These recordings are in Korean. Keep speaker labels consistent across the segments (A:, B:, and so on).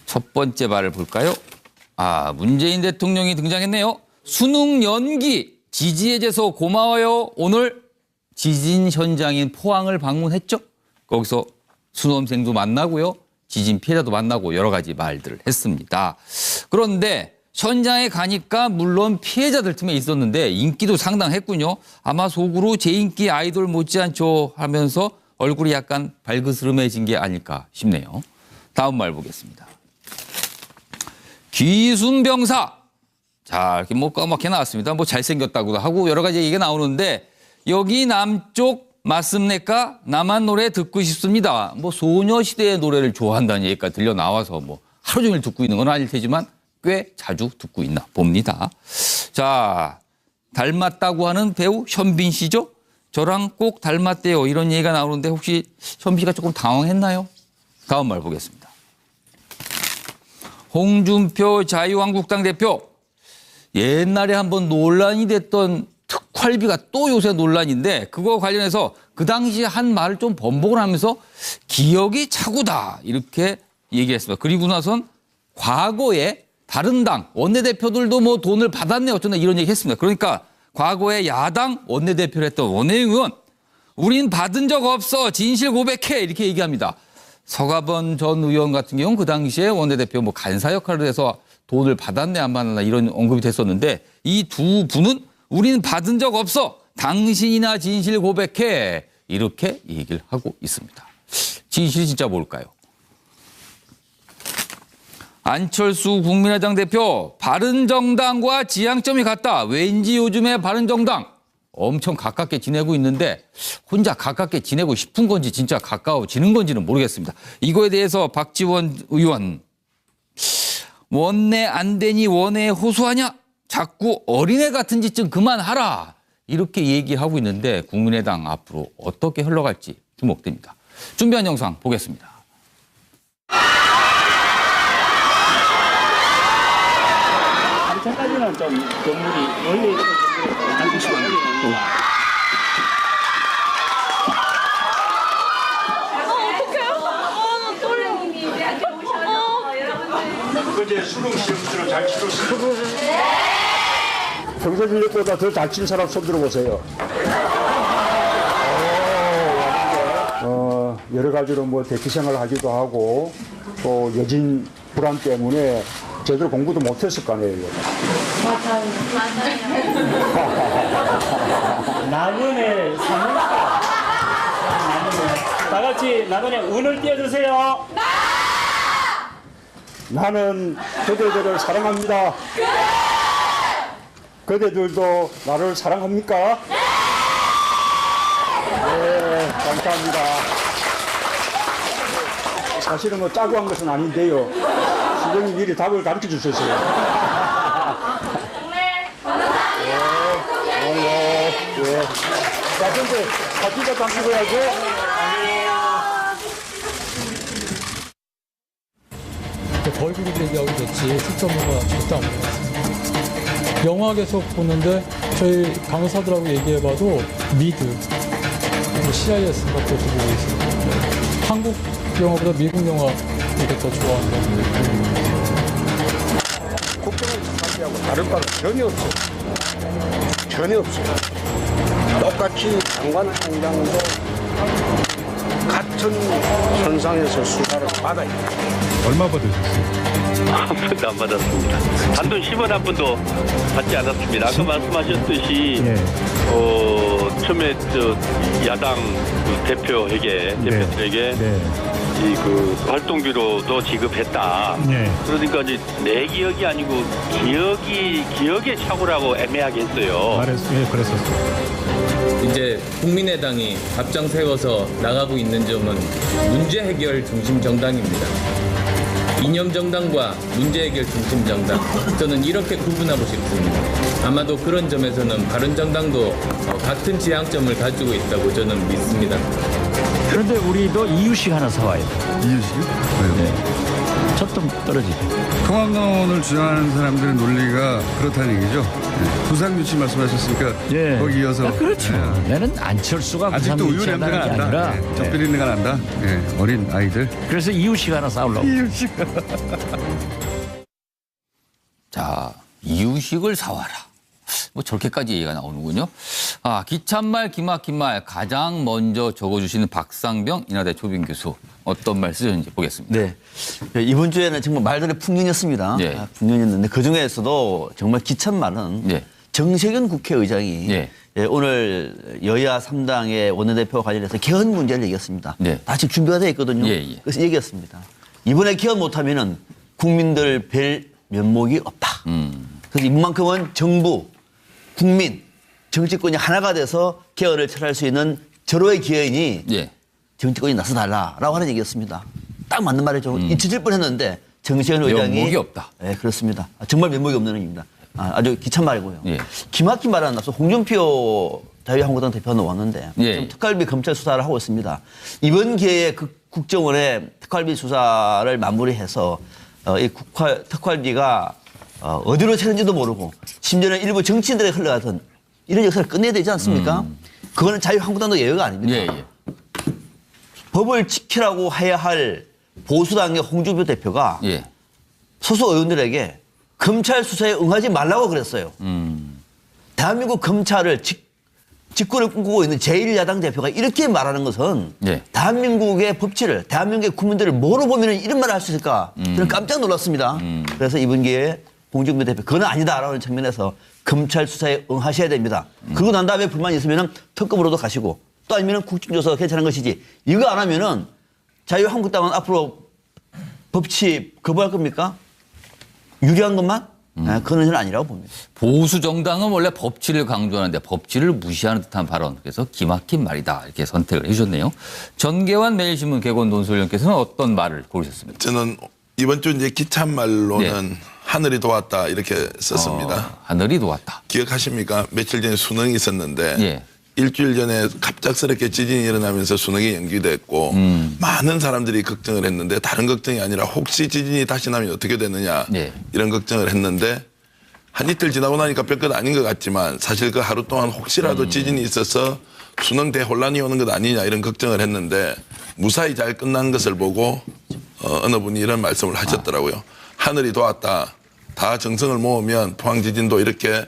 A: 첫 번째 발을 볼까요? 문재인 대통령이 등장했네요. 수능 연기 지지해줘서 고마워요. 오늘 지진 현장인 포항을 방문했죠. 거기서 수험생도 만나고요. 지진 피해자도 만나고 여러 가지 말들을 했습니다. 그런데 현장에 가니까 물론 피해자들 틈에 있었는데 인기도 상당했군요. 아마 속으로 제 인기 아이돌 못지않죠 하면서 얼굴이 약간 발그스름해진 게 아닐까 싶네요. 다음 말 보겠습니다. 귀순병사. 자, 이렇게 뭐 까맣게 나왔습니다. 뭐 잘생겼다고도 하고 여러 가지 얘기가 나오는데 여기 남쪽 맞습니까? 남한 노래 듣고 싶습니다. 뭐 소녀시대의 노래를 좋아한다는 얘기가 들려 나와서 뭐 하루 종일 듣고 있는 건 아닐 테지만 꽤 자주 듣고 있나 봅니다. 자, 닮았다고 하는 배우 현빈 씨죠? 저랑 꼭 닮았대요. 이런 얘기가 나오는데 혹시 현빈 씨가 조금 당황했나요? 다음 말 보겠습니다. 홍준표 자유한국당 대표. 옛날에 한번 논란이 됐던 특활비가 또 요새 논란인데 그거 관련해서 그 당시에 한 말을 좀 번복을 하면서 기억이 차고다 이렇게 얘기했습니다. 그리고 나선 과거에 다른 당 원내대표들도 뭐 돈을 받았네 어쩌나 이런 얘기 했습니다. 그러니까 과거에 야당 원내대표를 했던 원혜영 의원 우린 받은 적 없어 진실 고백해 이렇게 얘기합니다. 서가번 전 의원 같은 경우는 그 당시에 원내대표 뭐 간사 역할을 해서 돈을 받았네 안 받았나 이런 언급이 됐었는데 이 두 분은 우리는 받은 적 없어. 당신이나 진실 고백해. 이렇게 얘기를 하고 있습니다. 진실이 진짜 뭘까요? 안철수 국민의당 대표 바른정당과 지향점이 같다. 왠지 요즘에 바른정당 엄청 가깝게 지내고 있는데 혼자 가깝게 지내고 싶은 건지 진짜 가까워지는 건지는 모르겠습니다. 이거에 대해서 박지원 의원 원내 안 되니 원내에 호소하냐? 자꾸 어린애 같은 짓 좀 그만하라. 이렇게 얘기하고 있는데 국민의당 앞으로 어떻게 흘러갈지 주목됩니다. 준비한 영상 보겠습니다.
B: 아직까지는 좀 건물이 원래
C: 어제 수능 시험들을 잘 치렀어요.
B: 평소 실력보다 더 잘 친 사람 손 들어보세요. 여러 가지로 뭐 대피 생활을 하기도 하고 또 여진 불안 때문에 제대로 공부도 못했을 거 아니에요.
D: 나그네 사물다. 다 같이 나그네 운을 띄워주세요.
B: 나는 그대들을 사랑합니다. 그대들도 나를 사랑합니까? 네, 감사합니다. 사실은 뭐 짜고 한 것은 아닌데요. 시장님 미리 답을 가르쳐 주셨어요. 네. 자, 근데 바퀴가 당기고 해야죠.
E: 벌금도 얘기하고 됐지 실전문가 절대 안 보겠습니다. 영화 계속 보는데 저희 강사들하고 얘기해봐도 미드, CIS 같은 것도 보고 있습니다. 한국 영화보다 미국 영화 이렇게 더 좋아한다는
F: 국정원 사람들하고 다를 바가 전혀 없어요. 전혀 없어요. 똑같이 장관총장도 같은 선상에서 수사를 받아야 돼요.
G: 얼마 받으셨어요?
H: 한 번도 안 받았습니다. 단돈 10원 한 번도 받지 않았습니다. 아까 말씀하셨듯이
G: 네.
H: 처음에 야당 대표들에게
G: 네.
H: 이 활동비로도 지급했다.
G: 네.
H: 그러니까 이제 내 기억이 아니고 기억의 착오라고 애매하게 했어요.
G: 예, 그랬었어요.
I: 이제 국민의당이 앞장 세워서 나가고 있는 점은 문제 해결 중심 정당입니다. 이념 정당과 문제 해결 중심 정당, 저는 이렇게 구분하고 싶습니다. 아마도 그런 점에서는 바른정당도 같은 지향점을 가지고 있다고 저는 믿습니다.
J: 그런데 우리도 이유식 하나 사와야 돼.
G: 이유식이요? 왜요?
J: 네. 좀 떨어지죠.
G: 통합론을 주장하는 사람들의 논리가 그렇다는 얘기죠. 부상유치 말씀하셨으니까
J: 예.
G: 거기 이어서
J: 그렇죠. 나는 안철수가
G: 아직도 우유 냄새가
J: 부산유치하다는 게
G: 난다.
J: 아니라
G: 젖비리 냄새가 난다. 어린 아이들.
J: 그래서 이웃이 하나 싸우려고.
A: 자, 이유식을 사와라. 뭐 저렇게까지 얘기가 나오는군요. 아, 기참말, 기막힌 말 가장 먼저 적어주시는 박상병 인하대 초빙 교수. 어떤 말 쓰셨는지 보겠습니다.
K: 네. 이번 주에는 정말 말들의 풍년이었습니다.
A: 예.
K: 풍년이었는데 그중에서도 정말 기찬 말은
A: 예.
K: 정세균 국회의장이
A: 예.
K: 오늘 여야 3당의 원내대표 관련해서 개헌 문제를 얘기했습니다.
A: 예.
K: 다 지금 준비가 되어 있거든요.
A: 예, 예.
K: 그래서 얘기했습니다. 이번에 개헌 못하면은 국민들 뵐 면목이 없다. 그래서 이만큼은 정부, 국민, 정치권이 하나가 돼서 개헌을 철회할 수 있는 절호의 기회이니
A: 예.
K: 정치권이 나서달라라고 하는 얘기였습니다. 딱 맞는 말이죠. 잊혀질 뻔했는데 정세균 의장이
A: 면목이 없다.
K: 네, 그렇습니다. 정말 면목이 없는 의미입니다. 아주 기찬 말이고요.
A: 예.
K: 기막힌 말은 앞서 홍준표 자유한국당 대표가 왔는데
A: 예.
K: 지금 특활비 검찰 수사를 하고 있습니다. 이번 기회에 국정원의 특활비 수사를 마무리해서 이 특활비가 어디로 새는지도 모르고 심지어는 일부 정치인들에게 흘러가던 이런 역사를 끝내야 되지 않습니까? 그거는 자유한국당도 예외가 아닙니다.
A: 예, 예.
K: 법을 지키라고 해야 할 보수당의 홍준표 대표가
A: 예.
K: 소수 의원들에게 검찰 수사에 응하지 말라고 그랬어요. 대한민국 검찰을 직권을 꿈꾸고 있는 제1야당 대표가 이렇게 말하는 것은
A: 예.
K: 대한민국의 법치를, 대한민국의 국민들을 뭐로 보면 이런 말을 할 수 있을까? 저는 깜짝 놀랐습니다. 그래서 이번 기회에 홍준표 대표 그건 아니다라는 측면에서 검찰 수사에 응하셔야 됩니다. 그러고 난 다음에 불만이 있으면 특검으로도 가시고 또 아니면 국정조사가 괜찮은 것이지 이거 안 하면은 자유한국당은 앞으로 법치 거부할 겁니까? 유리한 것만? 그건 저는 아니라고 봅니다.
A: 보수 정당은 원래 법치를 강조하는데 법치를 무시하는 듯한 발언. 그래서 기막힌 말이다. 이렇게 선택을 해주셨네요. 전계환 매일신문 개건 논설위원께서는 어떤 말을 고르셨습니까?
L: 저는 이번 주 이제 기찬말로는 하늘이 도왔다 이렇게 썼습니다.
A: 하늘이 도왔다.
L: 기억하십니까? 며칠 전에 수능이 있었는데
A: 예.
L: 일주일 전에 갑작스럽게 지진이 일어나면서 수능이 연기됐고 많은 사람들이 걱정을 했는데 다른 걱정이 아니라 혹시 지진이 다시 나면 어떻게 되느냐
A: 예.
L: 이런 걱정을 했는데 한 이틀 지나고 나니까 별것 아닌 것 같지만 사실 그 하루 동안 혹시라도 지진이 있어서 수능 대혼란이 오는 것 아니냐 이런 걱정을 했는데 무사히 잘 끝난 것을 보고 어느 분이 이런 말씀을 하셨더라고요. 하늘이 도왔다. 다 정성을 모으면 포항 지진도 이렇게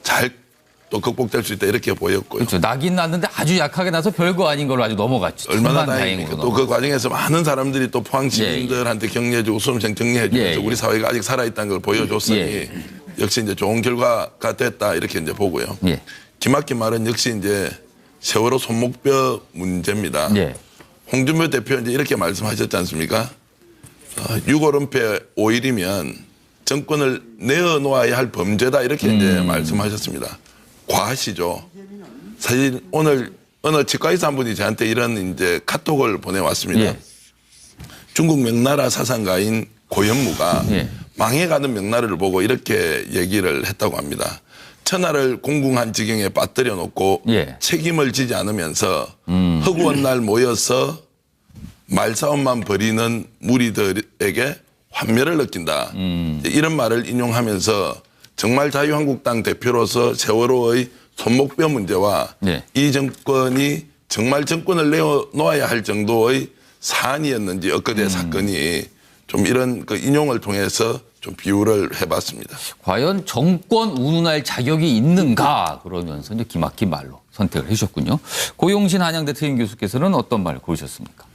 L: 잘 또 극복될 수 있다 이렇게 보였고요.
A: 그렇죠. 나긴 났는데 아주 약하게 나서 별거 아닌 걸로 아주 넘어갔죠.
L: 얼마나 다행입니까. 또 그 과정에서 많은 사람들이 또 포항 시민들한테 격려해주고 수험생 격려해주면서 우리 사회가 아직 살아있다는 걸 보여줬으니 역시 이제 좋은 결과가 됐다 이렇게 이제 보고요. 기막힌 말은 역시 이제 세월호 손목뼈 문제입니다. 홍준표 대표 이제 이렇게 말씀하셨지 않습니까? 6월 은폐 5일이면 정권을 내어놓아야 할 범죄다 이렇게 이제 말씀하셨습니다. 과하시죠. 사실 오늘 어느 치과의사 한 분이 저한테 이런 이제 카톡을 보내왔습니다. 중국 명나라 사상가인 고현무가 망해가는 명나라를 보고 이렇게 얘기를 했다고 합니다. 천하를 공궁한 지경에 빠뜨려 놓고 책임을 지지 않으면서 허구한 날 모여서 말싸움만 벌이는 무리들에게 환멸을 느낀다. 이런 말을 인용하면서 정말 자유한국당 대표로서 세월호의 손목뼈 문제와 이 정권이 정말 정권을 내어놓아야 할 정도의 사안이었는지 엊그제 사건이 좀 이런 그 인용을 통해서 좀 비유를 해봤습니다.
A: 과연 정권 운운할 자격이 있는가 그러면서 이제 기막힌 말로 선택을 해주셨군요. 고용신 한양대 특임 교수께서는 어떤 말을 고르셨습니까?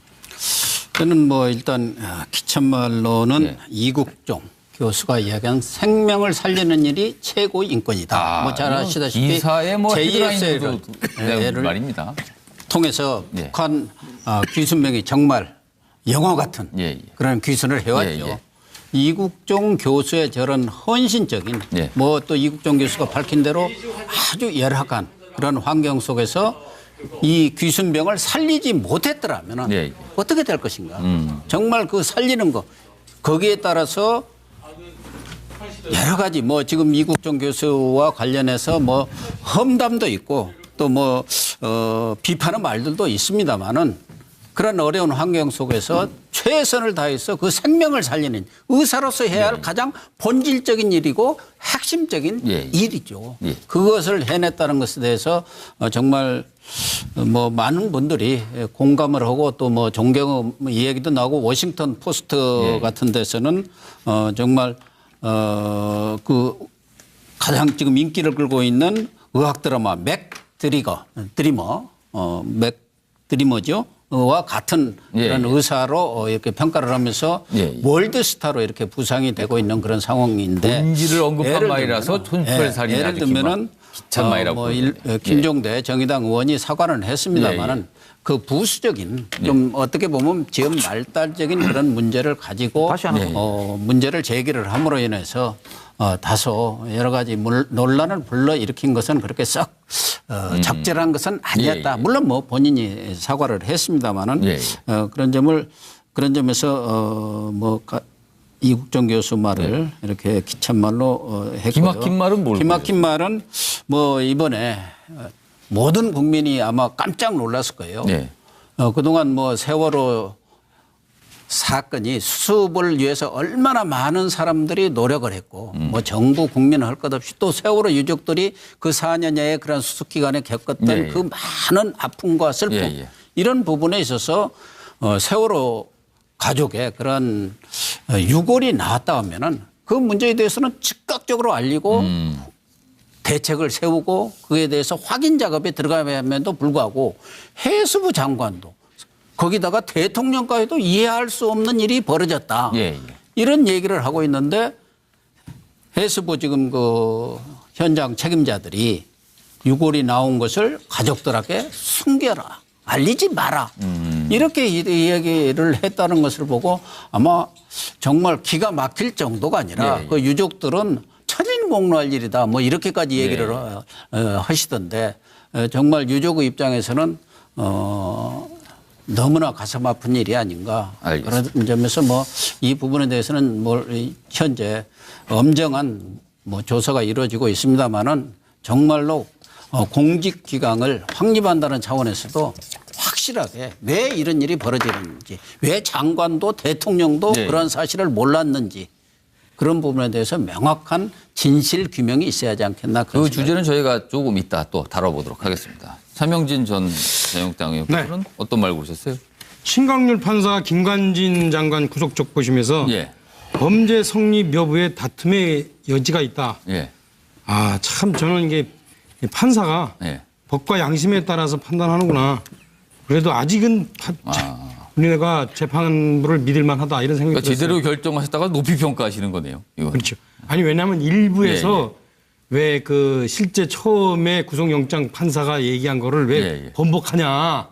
M: 저는 뭐 일단 기천말로는 이국종 교수가 이야기한 생명을 살리는 일이 최고의 인권이다. 뭐 잘 아시다시피
A: 기사에 뭐
M: JSL을
A: 말입니다.
M: 통해서 북한 귀순명이 정말 영화 같은 그런 귀순을 해왔죠. 이국종 교수의 저런 헌신적인 뭐 또 이국종 교수가 밝힌 대로 아주 열악한 그런 환경 속에서 이 귀순병을 살리지 못했더라면 어떻게 될 것인가. 정말 그 살리는 거 거기에 따라서 여러 가지 뭐 지금 이국종 교수와 관련해서 뭐 험담도 있고 또 뭐 비판의 말들도 있습니다만은 그런 어려운 환경 속에서 최선을 다해서 그 생명을 살리는 의사로서 해야 할 가장 본질적인 일이고 핵심적인 일이죠. 그것을 해냈다는 것에 대해서 정말 뭐 많은 분들이 공감을 하고 또 뭐 존경 이야기도 나오고 워싱턴 포스트 같은 데서는 정말 그 가장 지금 인기를 끌고 있는 의학 드라마 맥 드리머죠. 와 같은 그런 의사로 이렇게 평가를 하면서 월드스타로 이렇게 부상이 되고 있는 그런 상황인데
A: 본질을 언급한 말이라서 촌철살인이
M: 예를 들면은 김종대 정의당 의원이 사과는 했습니다만은 그 부수적인 좀 어떻게 보면 지금 말달적인 그런 문제를 가지고 문제를 제기를 함으로 인해서 다소 여러 가지 논란을 불러일으킨 것은 그렇게 썩 적절한 것은 아니었다. 물론 뭐 본인이 사과를 했습니다만은 그런 점에서 이국정 교수 말을 이렇게 기찬말로 했고요.
A: 기막힌 말은 뭘까요?
M: 기막힌 말은 뭐 이번에 모든 국민이 아마 깜짝 놀랐을 거예요. 그동안 뭐 세월호 사건이 수습을 위해서 얼마나 많은 사람들이 노력을 했고 뭐 정부 국민은 할 것 없이 또 세월호 유족들이 그 4년여의 그런 수습 기간에 겪었던 그 많은 아픔과 슬픔 이런 부분에 있어서 세월호 가족의 그런 유골이 나왔다 하면은 그 문제에 대해서는 즉각적으로 알리고 대책을 세우고 그에 대해서 확인 작업에 들어감에도 불구하고 해수부 장관도 거기다가 대통령까지도 이해할 수 없는 일이 벌어졌다. 이런 얘기를 하고 있는데 해수부 지금 그 현장 책임자들이 유골이 나온 것을 가족들에게 숨겨라. 알리지 마라. 이렇게 이야기를 했다는 것을 보고 아마 정말 기가 막힐 정도가 아니라 그 유족들은 천인공노할 일이다. 뭐 이렇게까지 얘기를 하시던데 정말 유족의 입장에서는 너무나 가슴 아픈 일이 아닌가. 알겠습니다. 그런 점에서 뭐 이 부분에 대해서는 뭐 현재 엄정한 뭐 조사가 이루어지고 있습니다만은 정말로 공직기강을 확립한다는 차원에서도 확실하게 왜 이런 일이 벌어지는지, 왜 장관도 대통령도 그런 사실을 몰랐는지 그런 부분에 대해서 명확한 진실 규명이 있어야 하지 않겠나.
A: 그 주제는 저희가 조금 이따 또 다뤄보도록 하겠습니다. 차명진 전 자유한국당 의원께서는 어떤 말 보셨어요?
N: 신광률 판사가 김관진 장관 구속적 보시면서 범죄 성립 여부에 다툼의 여지가 있다. 아, 참 저는 이게 판사가 법과 양심에 따라서 판단하는구나. 그래도 아직은 우리가 재판부를 믿을 만하다 이런 생각이 들었어요.
A: 제대로 결정하셨다가 높이 평가하시는 거네요. 이건.
N: 그렇죠. 아니 왜냐하면 일부에서 왜 그 실제 처음에 구속영장 판사가 얘기한 거를 왜 번복하냐.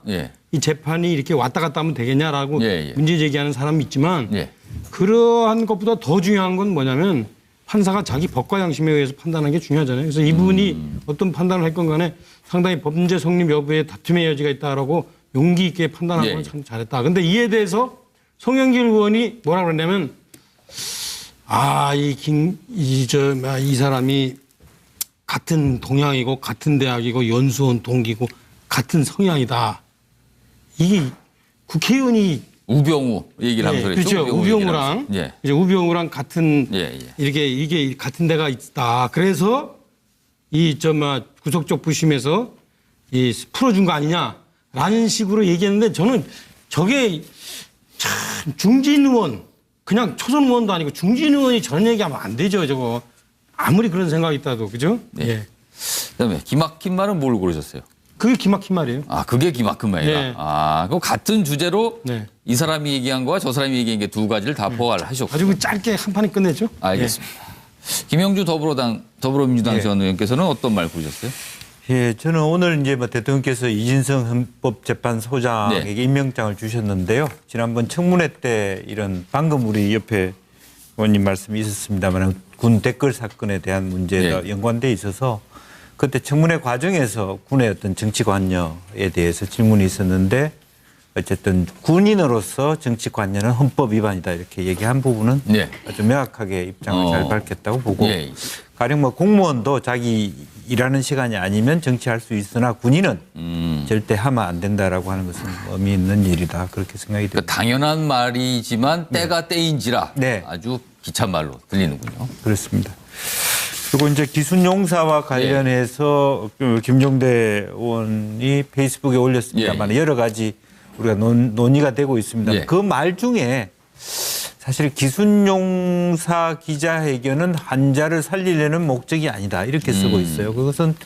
N: 이 재판이 이렇게 왔다 갔다 하면 되겠냐라고 문제 제기하는 사람이 있지만 그러한 것보다 더 중요한 건 뭐냐면 판사가 자기 법과 양심에 의해서 판단하는 게 중요하잖아요. 그래서 이분이 어떤 판단을 했건 간에 상당히 범죄 성립 여부에 다툼의 여지가 있다라고 용기 있게 판단한 건 참 잘했다. 근데 이에 대해서 송영길 의원이 뭐라 그랬냐면 이 사람이 같은 동양이고 같은 대학이고 연수원 동기고 같은 성향이다. 이게 국회의원이
A: 우병우 얘기를 하면서
N: 그렇죠. 우병우랑 이제 우병우랑 같은 이게 같은 데가 있다. 그래서 구속적 부심에서 풀어준 거 아니냐라는 식으로 얘기했는데 저는 저게 참 중진 의원 그냥 초선 의원도 아니고 중진 의원이 저런 얘기하면 안 되죠. 저거 아무리 그런 생각이 있다도 그죠?
A: 그다음에 기막힌 말은 뭘 고르셨어요?
N: 그게 기막힌 말이에요.
A: 아, 그게 기막힌 말이다. 그럼 같은 주제로 이 사람이 얘기한 거와 저 사람이 얘기한 게 두 가지를 다 포괄을 하셨고.
N: 가지고 짧게 한 판에 끝내죠.
A: 알겠습니다. 김영주 더불어민주당 전 의원께서는 어떤 말 고르셨어요?
O: 저는 오늘 이제 대통령께서 이진성 헌법재판소장에게 임명장을 주셨는데요. 지난번 청문회 때 방금 우리 옆에 의원님 말씀이 있었습니다만 군 댓글 사건에 대한 문제가 연관돼 있어서 그때 청문회 과정에서 군의 어떤 정치관여에 대해서 질문이 있었는데 어쨌든 군인으로서 정치관여는 헌법 위반이다 이렇게 얘기한 부분은 아주 명확하게 입장을 잘 밝혔다고 보고 가령 뭐 공무원도 자기 일하는 시간이 아니면 정치할 수 있으나 군인은 절대 하면 안 된다라고 하는 것은 의미 있는 일이다. 그렇게 생각이 됩니다.
A: 그러니까 당연한 말이지만 때가 때인지라
O: 네.
A: 아주 기찬 말로 들리는군요.
O: 그렇습니다. 그리고 이제 기순용사와 관련해서 김종대 의원이 페이스북에 올렸습니다만 여러 가지 우리가 논의가 되고 있습니다. 그 말 중에 사실 기순용사 기자회견은 환자를 살리려는 목적이 아니다 이렇게 쓰고 있어요. 그것은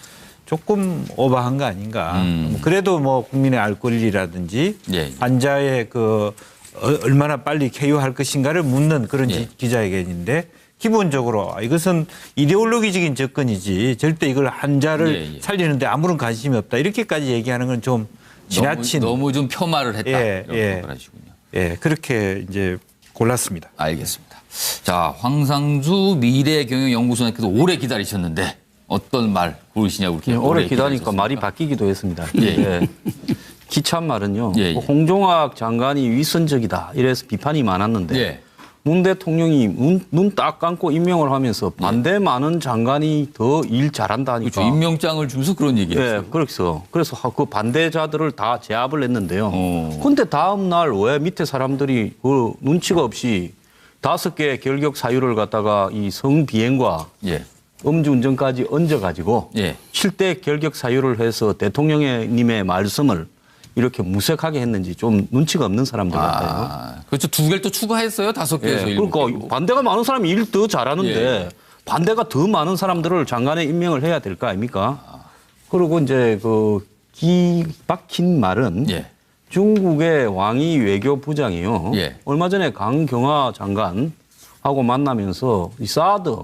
O: 조금 오버한 거 아닌가. 그래도 뭐 국민의 알 권리라든지 환자의 그 얼마나 빨리 쾌유할 것인가를 묻는 그런 기자회견인데 기본적으로 이것은 이데올로기적인 접근이지 절대 이걸 환자를 살리는데 아무런 관심이 없다 이렇게까지 얘기하는 건 좀 지나친
A: 너무 좀 폄하를 했다. 이런 하시군요.
O: 예, 그렇게 이제 골랐습니다.
A: 알겠습니다. 자, 황상수 미래경영연구소장께서 오래 기다리셨는데 어떤 말 고르시냐고 그렇게
P: 오래 기다리니까 말이 바뀌기도 했습니다. 기찬 말은요. 홍종학 장관이 위선적이다 이래서 비판이 많았는데 문 대통령이 눈 딱 감고 임명을 하면서 반대 많은 장관이 더 일 잘한다 하니까.
A: 그렇죠. 임명장을 주면서 그런 얘기했어요.
P: 그래서 그 반대자들을 다 제압을 했는데요. 그런데 다음 날 왜 밑에 사람들이 그 눈치가 없이 5개 결격 사유를 갖다가 이 성비행과 음주운전까지 얹어가지고 7대 결격 사유를 해서 대통령님의 말씀을 이렇게 무색하게 했는지 좀 눈치가 없는 사람들 같아요.
A: 그렇죠. 2개를 또 추가했어요. 5개에서.
P: 그러니까 반대가 많은 사람이 일 더 잘하는데 반대가 더 많은 사람들을 장관에 임명을 해야 될 거 아닙니까? 그리고 이제 그 박힌 말은 중국의 왕이 외교부장이요. 얼마 전에 강경화 장관하고 만나면서 이 사드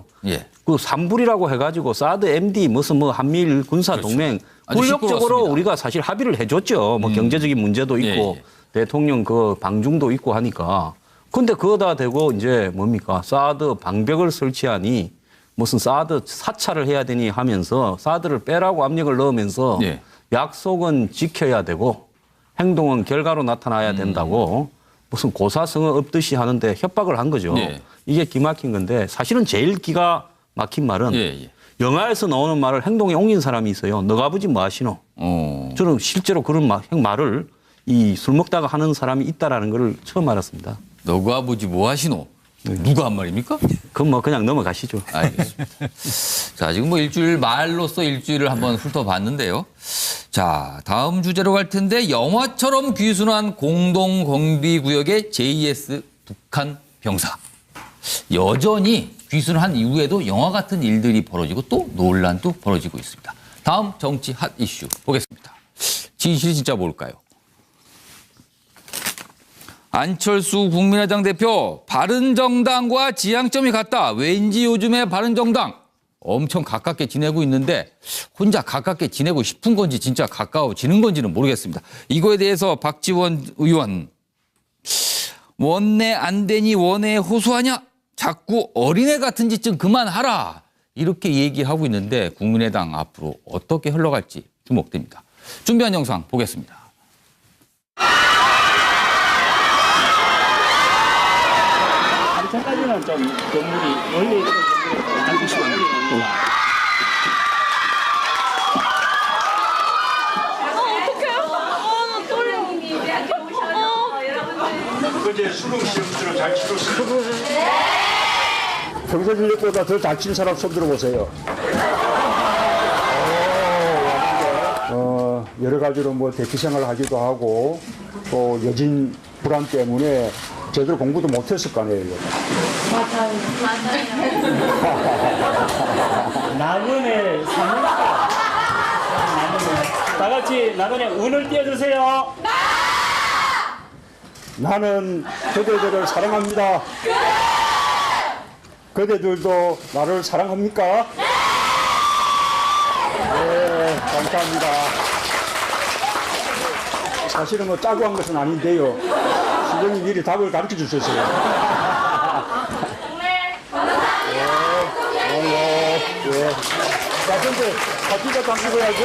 P: 그 산불이라고 해가지고 사드 MD 무슨 뭐 한미일 군사 동맹 권력적으로 우리가 사실 합의를 해줬죠. 뭐 경제적인 문제도 있고 대통령 그 방중도 있고 하니까. 근데 그거다 대고 이제 뭡니까? 사드 방벽을 설치하니 무슨 사드 사찰을 해야 되니 하면서 사드를 빼라고 압력을 넣으면서 약속은 지켜야 되고 행동은 결과로 나타나야 된다고 무슨 고사성어 없듯이 하는데 협박을 한 거죠. 이게 기막힌 건데 사실은 제일 기가 막힌 말은 영화에서 나오는 말을 행동에 옮긴 사람이 있어요. 너가 아버지 뭐 하시노? 저는 실제로 그런 말을 이 술 먹다가 하는 사람이 있다라는 걸 처음 알았습니다.
A: 너가 아버지 뭐 하시노? 누가 한 말입니까?
P: 그건 뭐 그냥 넘어가시죠.
A: 알겠습니다. 자, 지금 뭐 말로써 일주일을 한번 훑어봤는데요. 자, 다음 주제로 갈 텐데 영화처럼 귀순한 공동경비구역의 JS 북한 병사. 여전히 귀순한 이후에도 영화 같은 일들이 벌어지고 또 논란도 벌어지고 있습니다. 다음 정치 핫 이슈 보겠습니다. 진실이 진짜 뭘까요? 안철수 국민의당 대표 바른정당과 지향점이 같다. 왠지 요즘에 바른정당 엄청 가깝게 지내고 있는데 혼자 가깝게 지내고 싶은 건지 진짜 가까워지는 건지는 모르겠습니다. 이거에 대해서 박지원 의원 원내 안 되니 원내에 호소하냐? 자꾸 어린애 같은 짓 좀 그만하라. 이렇게 얘기하고 있는데 국민의당 앞으로 어떻게 흘러갈지 주목됩니다. 준비한 영상 보겠습니다.
D: 한차까지는 좀 건물이 원래
C: 어제 수능 시험지로 잘 치렀어요.
B: 평소 실력보다 더 잘 치는 사람 손 들어보세요. 여러 가지로 뭐 대피 생활을 하기도 하고 또 여진 불안 때문에 제대로 공부도 못했을 거 아니에요.
D: 나그네 3년차. 다 같이 나그네 운을 띄워주세요.
B: 나는 그대들을 사랑합니다. 그대들도 나를 사랑합니까? 네, 감사합니다. 사실은 뭐 짜고 한 것은 아닌데요. 시장님 미리 답을 가르쳐 주셨어요. 자, 근데 바퀴가 당기고 해야죠.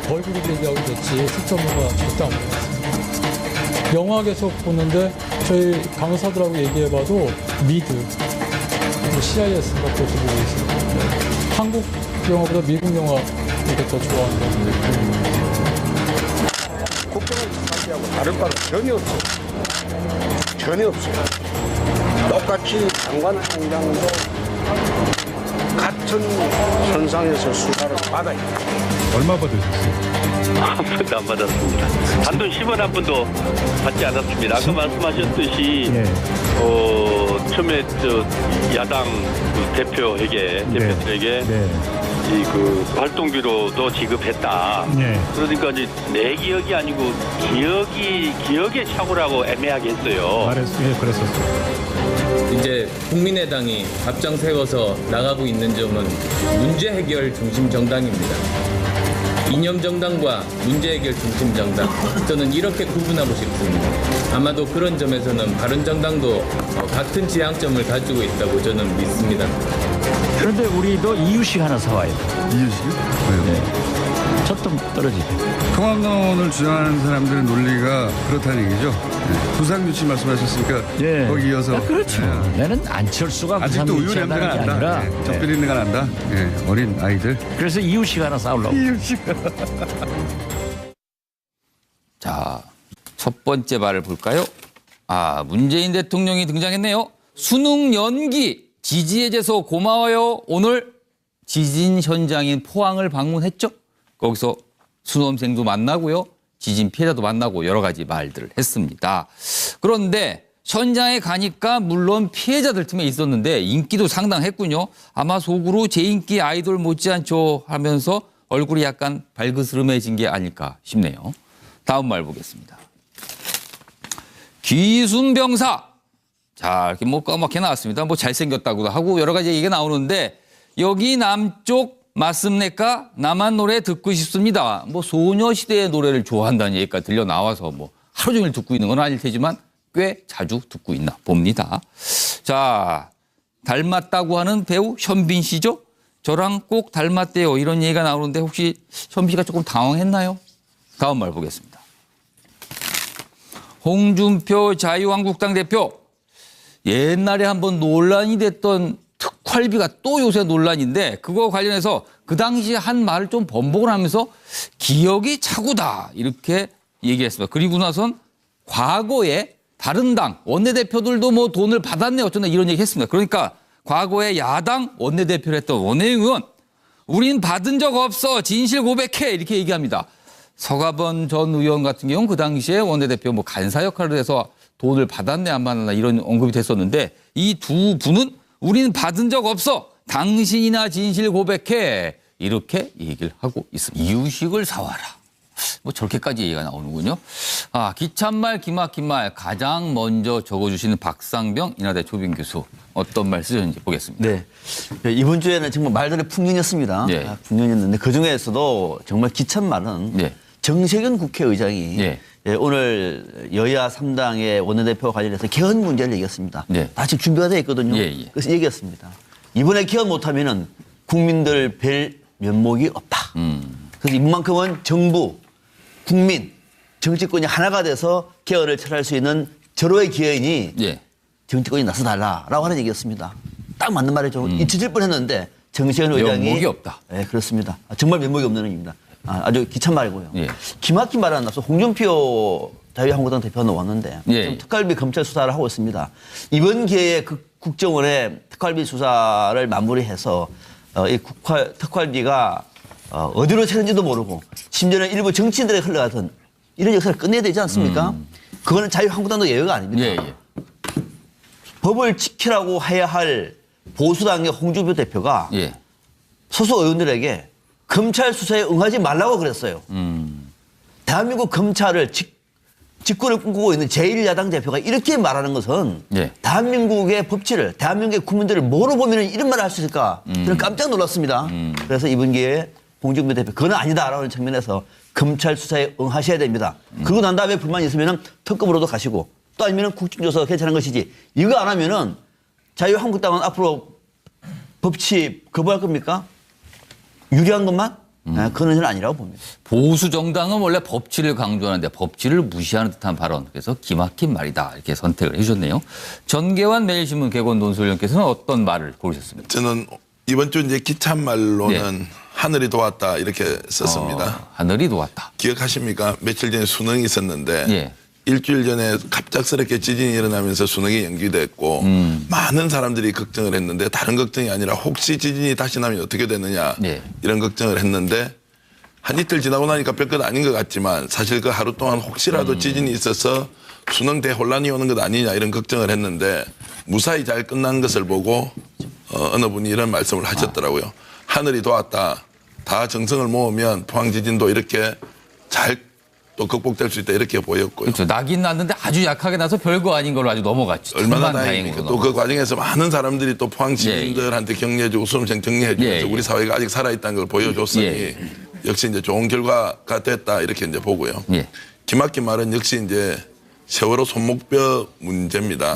E: 벌금 얘기하고 됐지 실전문가 절대 안 먹었습니다. 영화 계속 보는데 저희 강사들하고 얘기해봐도 미드, CIS 같은 것도 보고 있어요. 한국 영화보다 미국 영화 이렇게 더 좋아한다고.
F: 국정을 차지하고 다를 바는 전혀 없어요. 전혀 없어요. 똑같이 장관 총장도 같은 선상에서 수사를 받아야 돼요.
O: 얼마 받으셨어요?
H: 한 번도 안 받았습니다. 단돈 10원 한 번도 받지 않았습니다. 아까 말씀하셨듯이 처음에 야당 대표들에게 이 활동비로도 지급했다. 그러니까 이제 내 기억이 아니고 기억의 착오라고 애매하게 했어요.
O: 그랬었어요.
I: 이제 국민의당이 앞장 세워서 나가고 있는 점은 문제 해결 중심 정당입니다. 이념 정당과 문제 해결 중심 정당, 저는 이렇게 구분하고 싶습니다. 아마도 그런 점에서는 바른정당도 같은 지향점을 가지고 있다고 저는 믿습니다.
J: 그런데 우리도 이유식 하나 사와야 돼.
G: 이유식이요? 왜요?
J: 네. 젖좀 떨어지게.
G: 통합론을 주장하는 사람들의 논리가 그렇다는 얘기죠. 부상유치 말씀하셨으니까 거기 이어서.
J: 그렇죠. 내는 안철수가
G: 아직도 우유 냄새가 난다. 젖 비린내가 난다. 어린 아이들.
J: 그래서 이유식 하나 싸우려고.
G: 이유식.
A: 자, 첫 번째 발을 볼까요? 문재인 대통령이 등장했네요. 수능 연기 지지해줘서 고마워요. 오늘 지진 현장인 포항을 방문했죠. 거기서 수험생도 만나고요. 지진 피해자도 만나고 여러 가지 말들을 했습니다. 그런데 현장에 가니까 물론 피해자들 틈에 있었는데 인기도 상당했군요. 아마 속으로 제 인기 아이돌 못지않죠 하면서 얼굴이 약간 발그스름해진 게 아닐까 싶네요. 다음 말 보겠습니다. 귀순병사. 자, 이렇게 까맣게 나왔습니다. 잘생겼다고도 하고 여러 가지 얘기가 나오는데 여기 남쪽 맞습니까? 남한 노래 듣고 싶습니다. 소녀시대의 노래를 좋아한다는 얘기가 들려 나와서 하루 종일 듣고 있는 건 아닐 테지만 꽤 자주 듣고 있나 봅니다. 자, 닮았다고 하는 배우 현빈 씨죠? 저랑 꼭 닮았대요. 이런 얘기가 나오는데 혹시 현빈 씨가 조금 당황했나요? 다음 말 보겠습니다. 홍준표 자유한국당 대표. 옛날에 한번 논란이 됐던 특활비가 또 요새 논란인데 그거 관련해서 그 당시에 한 말을 좀 번복을 하면서 기억이 차고다 이렇게 얘기했습니다. 그리고 나선 과거에 다른 당 원내대표들도 돈을 받았네 어쩌나 이런 얘기 했습니다. 그러니까 과거에 야당 원내대표를 했던 원혜영 의원 우린 받은 적 없어 진실 고백해 이렇게 얘기합니다. 서가번 전 의원 같은 경우는 그 당시에 원내대표 간사 역할을 해서 돈을 받았네 안 받았나 이런 언급이 됐었는데 이 두 분은 우리는 받은 적 없어. 당신이나 진실 고백해. 이렇게 얘기를 하고 있습니다. 이유식을 사와라. 저렇게까지 얘기가 나오는군요. 기찻말 기막힌 말 가장 먼저 적어주시는 박상병 인하대 초빙 교수. 어떤 말 쓰셨는지 보겠습니다.
K: 네. 이번 주에는 정말 말들의 풍년이었습니다. 풍년이었는데 그중에서도 정말 기찻말은 정세균 국회의장이 오늘 여야 3당의 원내대표 관련해서 개헌 문제를 얘기했습니다. 다 지금 준비가 되어 있거든요. 그래서 얘기했습니다. 이번에 개헌 못하면은 국민들 뵐 면목이 없다. 그래서 이만큼은 정부, 국민, 정치권이 하나가 돼서 개헌을 철회할 수 있는 절호의 기회이니 정치권이 나서달라라고 하는 얘기였습니다. 딱 맞는 말이죠. 잊혀질 뻔했는데 정세균 의장이
A: 면목이 없다.
K: 네, 그렇습니다. 정말 면목이 없는 의미입니다. 아주 기찬 말이고요. 기막힌 말은 안 나서 홍준표 자유한국당 대표는 왔는데 지금 특활비 검찰 수사를 하고 있습니다. 이번 기회에 국정원의 특활비 수사를 마무리해서 이 특활비가 어디로 새는지도 모르고 심지어는 일부 정치인들에게 흘러가던 이런 역사를 끝내야 되지 않습니까? 그거는 자유한국당도 예외가 아닙니다. 법을 지키라고 해야 할 보수당의 홍준표 대표가 소수 의원들에게 검찰 수사에 응하지 말라고 그랬어요. 대한민국 검찰을 직권을 꿈꾸고 있는 제1야당 대표가 이렇게 말하는 것은 대한민국의 법치를, 대한민국의 국민들을 뭐로 보면 이런 말을 할 수 있을까? 저는 깜짝 놀랐습니다. 그래서 이번 기회에 홍준표 대표 그건 아니다라는 측면에서 검찰 수사에 응하셔야 됩니다. 그러고 난 다음에 불만이 있으면 특검으로도 가시고 또 아니면 국정조사가 괜찮은 것이지 이거 안 하면은 자유한국당은 앞으로 법치 거부할 겁니까? 유리한 것만? 그런 것은 아니라고 봅니다.
A: 보수 정당은 원래 법치를 강조하는데 법치를 무시하는 듯한 발언. 그래서 기막힌 말이다. 이렇게 선택을 해주셨네요. 전계환 매일신문 개건 논술위원께서는 어떤 말을 고르셨습니까?
L: 저는 이번 주 이제 기참말로는 하늘이 도왔다 이렇게 썼습니다.
A: 하늘이 도왔다.
L: 기억하십니까? 며칠 전에 수능이 있었는데 일주일 전에 갑작스럽게 지진이 일어나면서 수능이 연기됐고 많은 사람들이 걱정을 했는데 다른 걱정이 아니라 혹시 지진이 다시 나면 어떻게 되느냐 이런 걱정을 했는데 한 이틀 지나고 나니까 별것 아닌 것 같지만 사실 그 하루 동안 혹시라도 지진이 있어서 수능 대혼란이 오는 것 아니냐 이런 걱정을 했는데 무사히 잘 끝난 것을 보고 어느 분이 이런 말씀을 하셨더라고요. 하늘이 도왔다. 다 정성을 모으면 포항 지진도 이렇게 잘 또 극복될 수 있다 이렇게 보였고요.
A: 그렇죠. 나긴 났는데 아주 약하게 나서 별거 아닌 걸로 아주 넘어갔죠.
L: 얼마나 다행입니까. 또 그 과정에서 많은 사람들이 또 포항 시민들한테 격려해주고 수험생 격려해주면서 우리 사회가 아직 살아있다는 걸 보여줬으니 역시 이제 좋은 결과가 됐다 이렇게 이제 보고요. 기막힌 말은 역시 이제 세월호 손목뼈 문제입니다.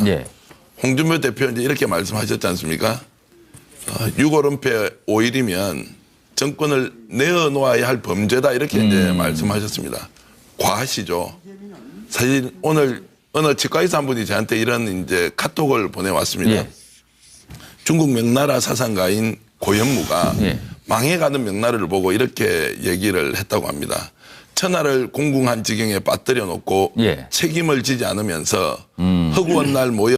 L: 홍준표 대표 이제 이렇게 말씀하셨지 않습니까? 6월 은폐 5일이면 정권을 내어놓아야 할 범죄다 이렇게 이제 말씀하셨습니다. 과하시죠. 사실 오늘 어느 치과의사 한 분이 저한테 이런 이제 카톡을 보내왔습니다. 중국 명나라 사상가인 고현무가 망해가는 명나라를 보고 이렇게 얘기를 했다고 합니다. 천하를 공궁한 지경에 빠뜨려 놓고 책임을 지지 않으면서 허구한 날 모여